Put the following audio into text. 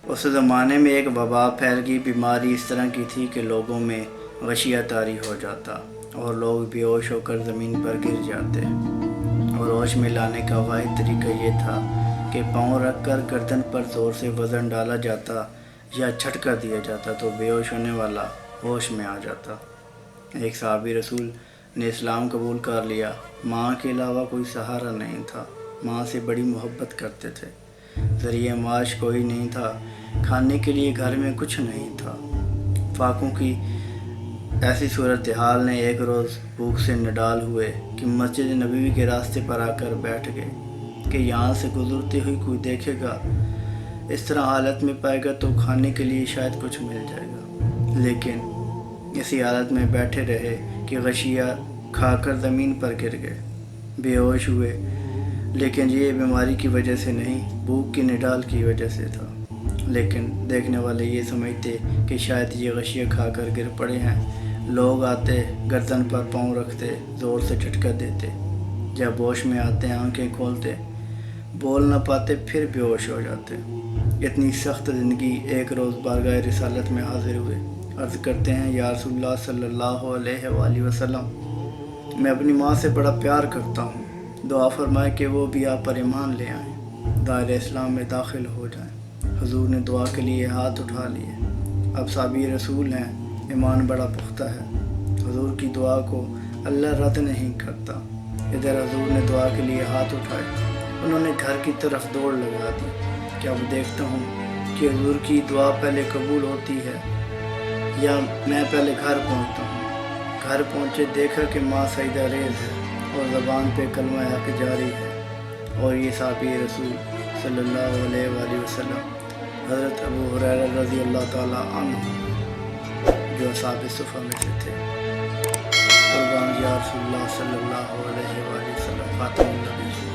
اس زمانے میں ایک وبا پھیل گئی۔ بیماری اس طرح کی تھی کہ لوگوں میں غشیہ طاری ہو جاتا اور لوگ بے ہوش ہو کر زمین پر گر جاتے، اور ہوش میں لانے کا واحد طریقہ یہ تھا کہ پاؤں رکھ کر گردن پر زور سے وزن ڈالا جاتا یا جھٹکا دیا جاتا تو بے ہوش ہونے والا ہوش میں آ جاتا۔ ایک صحابی رسول نے اسلام قبول کر لیا۔ ماں کے علاوہ کوئی سہارا نہیں تھا، ماں سے بڑی محبت کرتے تھے، ذریعہ معاش کوئی نہیں تھا، کھانے کے لیے گھر میں کچھ نہیں تھا۔ فاقوں کی ایسی صورتحال نے ایک روز بھوک سے نڈال ہوئے کہ مسجد نبوی کے راستے پر آ کر بیٹھ گئے کہ یہاں سے گزرتے ہوئے کوئی دیکھے گا، اس طرح حالت میں پائے گا تو کھانے کے لیے شاید کچھ مل جائے گا۔ لیکن اسی حالت میں بیٹھے رہے کہ غشیہ کھا کر زمین پر گر گئے، بے ہوش ہوئے، لیکن یہ بیماری کی وجہ سے نہیں، بھوک کی نڈال کی وجہ سے تھا۔ لیکن دیکھنے والے یہ سمجھتے کہ شاید یہ غشیہ کھا کر گر پڑے ہیں۔ لوگ آتے، گردن پر پاؤں رکھتے، زور سے جھٹکا دیتے، جب ہوش میں آتے آنکھیں کھولتے، بول نہ پاتے، پھر بے ہوش ہو جاتے۔ اتنی سخت زندگی ایک روز بارگاہ رسالت میں حاضر ہوئے، عرض کرتے ہیں یا رسول اللہ صلی اللہ علیہ وآلہ وسلم، میں اپنی ماں سے بڑا پیار کرتا ہوں، دعا فرمائے کہ وہ بھی آپ پر ایمان لے آئیں، دائرہ اسلام میں داخل ہو جائیں۔ حضور نے دعا کے لیے ہاتھ اٹھا لیے۔ اب صحابی رسول ہیں، ایمان بڑا پختہ ہے، حضور کی دعا کو اللہ رد نہیں کرتا۔ ادھر حضور نے دعا کے لیے ہاتھ اٹھائے، انہوں نے گھر کی طرف دوڑ لگا دی کہ اب دیکھتا ہوں کہ حضور کی دعا پہلے قبول ہوتی ہے یا میں پہلے گھر پہنچتا ہوں۔ گھر پہنچے، دیکھا کہ ماں سجدہ ریز ہے اور زبان پہ کلمہ حق جاری ہے، اور یہ صحابی رسول صلی اللہ علیہ وآلہ وسلم حضرت ابو ہریرہ رضی اللہ تعالیٰ عنہ جو اصحاب صفہ میں سے تھے۔ قربان یا رسول اللہ صلی اللہ علیہ وآلہ وسلم، خاتم النبی۔